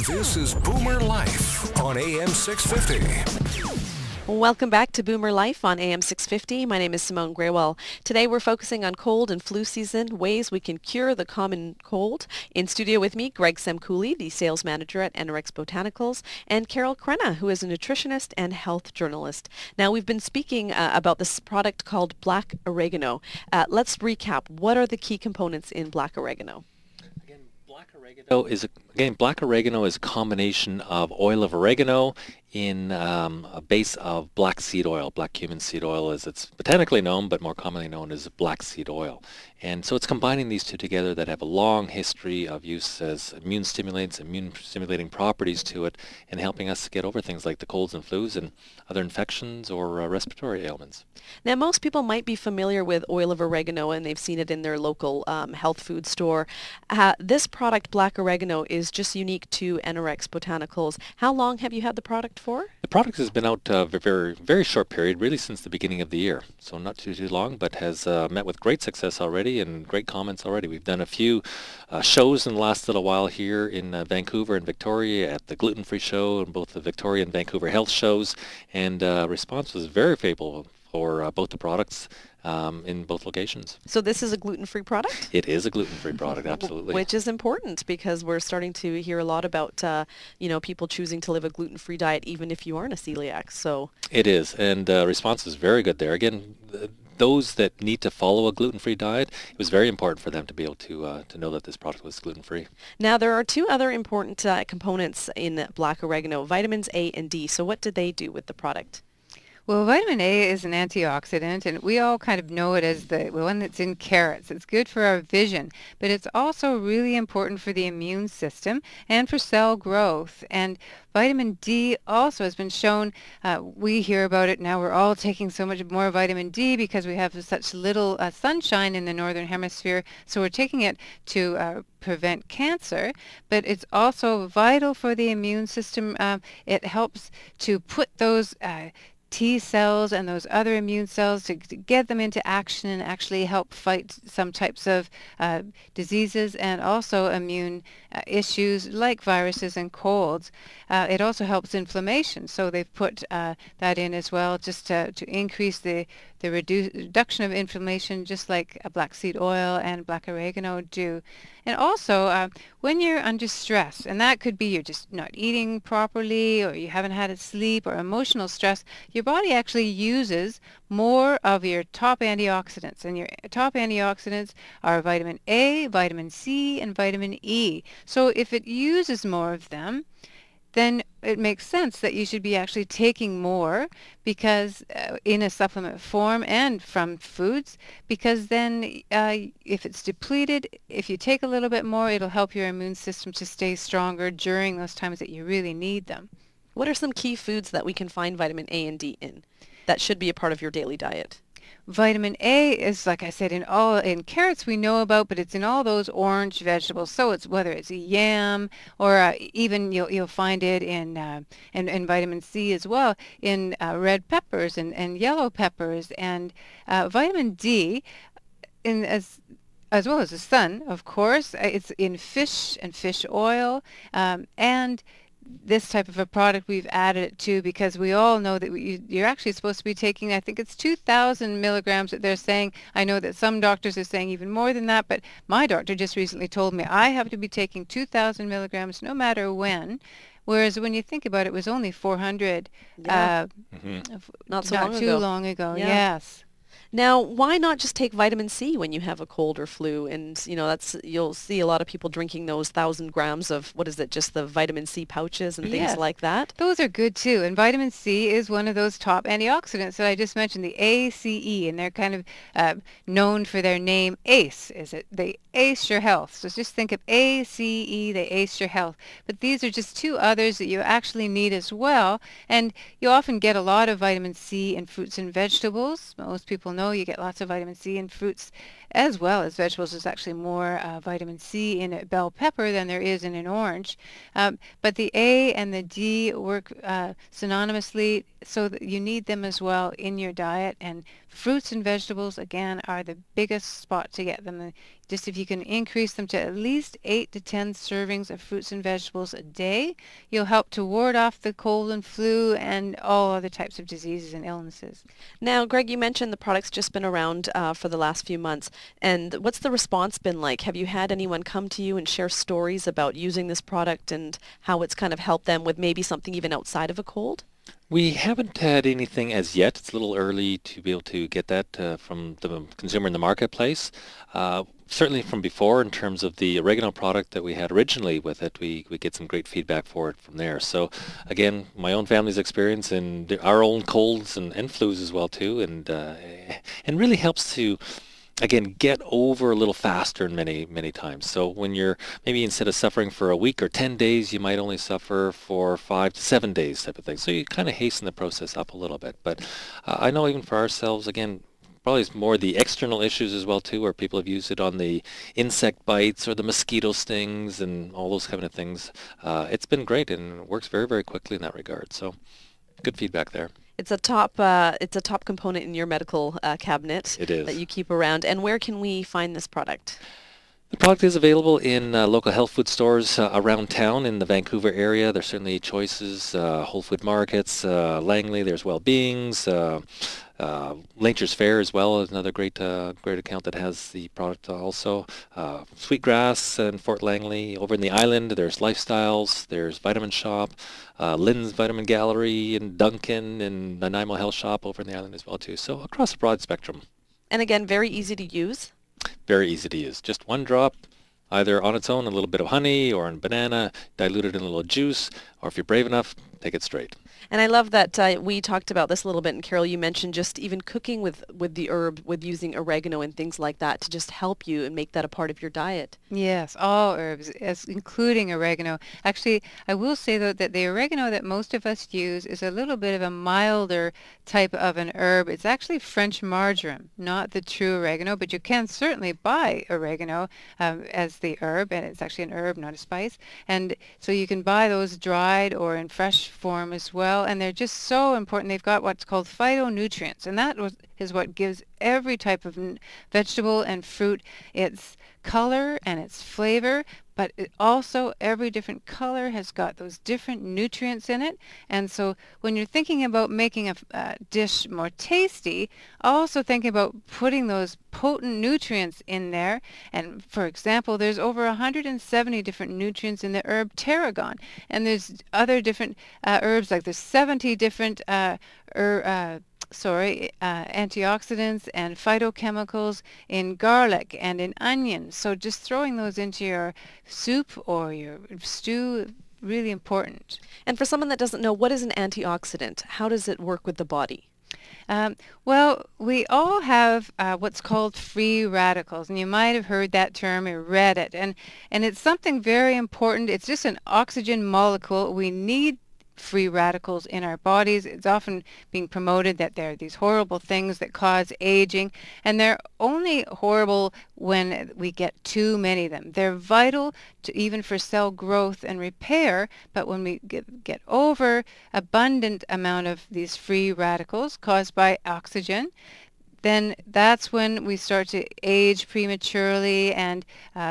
This is Boomer Life on AM 650. Welcome back to Boomer Life on AM 650. My name is Simone Graywell. Today we're focusing on cold and flu season, ways we can cure the common cold. In studio with me, Greg Semkouli, the sales manager at Enerex Botanicals, and Carol Krenna, who is a nutritionist and health journalist. Now, we've been speaking about this product called black oregano. Let's recap. What are the key components in black oregano? Black oregano is a combination of oil of oregano in a base of black seed oil. Black cumin seed oil, as it's botanically known, but more commonly known as black seed oil. And so it's combining these two together that have a long history of use as immune stimulants, immune stimulating properties to it, and helping us get over things like the colds and flus and other infections or respiratory ailments. Now, most people might be familiar with oil of oregano, and they've seen it in their local health food store. This product, black oregano, is just unique to Enerex Botanicals. How long have you had the product for? The product has been out a very, very short period, really since the beginning of the year. So not too long, but has met with great success already and great comments already. We've done a few shows in the last little while here in Vancouver and Victoria at the Gluten-Free Show and both the Victoria and Vancouver health shows, and response was very favorable for both the products in both locations. So this is a gluten-free product? It is a gluten-free product, absolutely. Which is important because we're starting to hear a lot about, people choosing to live a gluten-free diet even if you aren't a celiac. So it is, and response is very good there. Again, those that need to follow a gluten-free diet, it was very important for them to be able to know that this product was gluten-free. Now, there are two other important components in black oregano, vitamins A and D. So what do they do with the product? Well, vitamin A is an antioxidant, and we all kind of know it as the one that's in carrots. It's good for our vision, but it's also really important for the immune system and for cell growth. And vitamin D also has been shown, we hear about it now, we're all taking so much more vitamin D because we have such little sunshine in the northern hemisphere, so we're taking it to prevent cancer, but it's also vital for the immune system. It helps to put those T cells and those other immune cells to get them into action and actually help fight some types of diseases and also immune issues like viruses and colds. It also helps inflammation, so they've put that in as well just to increase the reduction of inflammation, just like black seed oil and black oregano do. And also, when you're under stress, and that could be you're just not eating properly or you haven't had a sleep or emotional stress, your body actually uses more of your top antioxidants. And your top antioxidants are vitamin A, vitamin C, and vitamin E. So if it uses more of them, then it makes sense that you should be actually taking more because in a supplement form and from foods, because then if it's depleted, if you take a little bit more, it'll help your immune system to stay stronger during those times that you really need them. What are some key foods that we can find vitamin A and D in that should be a part of your daily diet? Vitamin A is, like I said, in carrots we know about, but it's in all those orange vegetables. So it's whether it's a yam or even you'll find it in vitamin C as well in red peppers and yellow peppers, and vitamin D as well as the sun, of course. It's in fish and fish oil, and this type of a product we've added it to because we all know that you're actually supposed to be taking, I think it's 2,000 milligrams that they're saying. I know that some doctors are saying even more than that, but my doctor just recently told me I have to be taking 2,000 milligrams no matter when. Whereas when you think about it, it was only 400 not too long ago. Yeah. Yes. Now, why not just take vitamin C when you have a cold or flu? And, you'll see a lot of people drinking those 1,000 grams of, just the vitamin C pouches and things like that. Those are good too. And vitamin C is one of those top antioxidants that I just mentioned, the ACE, and they're kind of known for their name ACE. They ace your health. So just think of ACE, they ace your health. But these are just two others that you actually need as well. And you often get a lot of vitamin C in fruits and vegetables. Most people know you get lots of vitamin C in fruits as well as vegetables. There's actually more vitamin C in a bell pepper than there is in an orange. But the A and the D work synonymously, so that you need them as well in your diet and Fruits and vegetables, again, are the biggest spot to get them. Just if you can increase them to at least 8 to 10 servings of fruits and vegetables a day, you'll help to ward off the cold and flu and all other types of diseases and illnesses. Now, Greg, you mentioned the product's just been around for the last few months. And what's the response been like? Have you had anyone come to you and share stories about using this product and how it's kind of helped them with maybe something even outside of a cold? We haven't had anything as yet. It's a little early to be able to get that from the consumer in the marketplace. Certainly from before, in terms of the oregano product that we had originally with it, we get some great feedback for it from there. So again, my own family's experience and our own colds and flus as well too, and really helps to again, get over a little faster many times. So when you're maybe instead of suffering for a week or 10 days, you might only suffer for 5 to 7 days type of thing. So you kind of hasten the process up a little bit. But I know even for ourselves, again, probably it's more the external issues as well too, where people have used it on the insect bites or the mosquito stings and all those kind of things. It's been great and it works very quickly in that regard. So good feedback there. It's a top component in your medical cabinet. It is. That you keep around. And where can we find this product? The product is available in local health food stores around town in the Vancouver area. There's certainly choices, Whole Food Markets, Langley, there's Well-Beings, Nature's Fair as well is another great account that has the product also. Sweetgrass in Fort Langley. Over in the island, there's Lifestyles, there's Vitamin Shop, Lynn's Vitamin Gallery, and Duncan, and Nanaimo Health Shop over in the island as well too. So across a broad spectrum. And again, very easy to use. Very easy to use. Just one drop, either on its own, a little bit of honey or in banana, diluted in a little juice, or if you're brave enough, take it straight. And I love that we talked about this a little bit, and Carol, you mentioned just even cooking with the herb, with using oregano and things like that to just help you and make that a part of your diet. Yes, all herbs, including oregano. Actually, I will say, though, that the oregano that most of us use is a little bit of a milder type of an herb. It's actually French marjoram, not the true oregano, but you can certainly buy oregano as the herb, and it's actually an herb, not a spice. And so you can buy those dried or in fresh form as well, and they're just so important. They've got what's called phytonutrients, and that is what gives every type of vegetable and fruit its color and its flavor, but also every different color has got those different nutrients in it. And so when you're thinking about making a dish more tasty, also thinking about putting those potent nutrients in there. And for example, there's over 170 different nutrients in the herb tarragon, and there's other different herbs, like there's 70 different antioxidants and phytochemicals in garlic and in onions. So just throwing those into your soup or your stew, really important. And for someone that doesn't know, what is an antioxidant? How does it work with the body? Well, we all have what's called free radicals, and you might have heard that term or read it. And it's something very important. It's just an oxygen molecule. We need free radicals in our bodies. It's often being promoted that they're these horrible things that cause aging, and they're only horrible when we get too many of them. They're vital to even for cell growth and repair, but when we get over abundant amount of these free radicals caused by oxygen, then that's when we start to age prematurely, and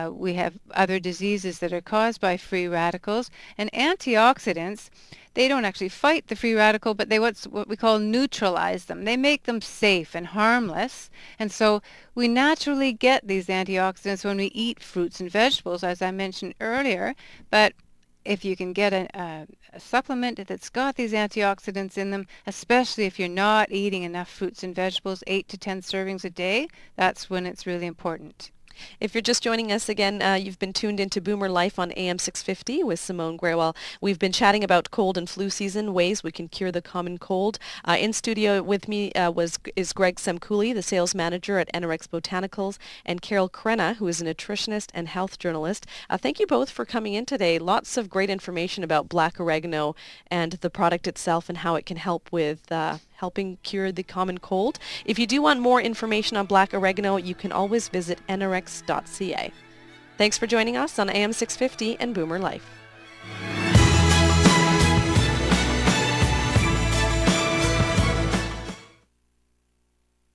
we have other diseases that are caused by free radicals. And antioxidants, they don't actually fight the free radical, but they what we call neutralize them. They make them safe and harmless. And so we naturally get these antioxidants when we eat fruits and vegetables, as I mentioned earlier. But if you can get a supplement that's got these antioxidants in them, especially if you're not eating enough fruits and vegetables, 8 to 10 servings a day, that's when it's really important. If you're just joining us again, you've been tuned into Boomer Life on AM 650 with Simone Graywell. We've been chatting about cold and flu season, ways we can cure the common cold. In studio with me is Greg Semkouli, the sales manager at Enerex Botanicals, and Carol Krenna, who is a nutritionist and health journalist. Thank you both for coming in today. Lots of great information about black oregano and the product itself and how it can help with helping cure the common cold. If you do want more information on black oregano, you can always visit enerex.ca. Thanks for joining us on AM 650 and Boomer Life.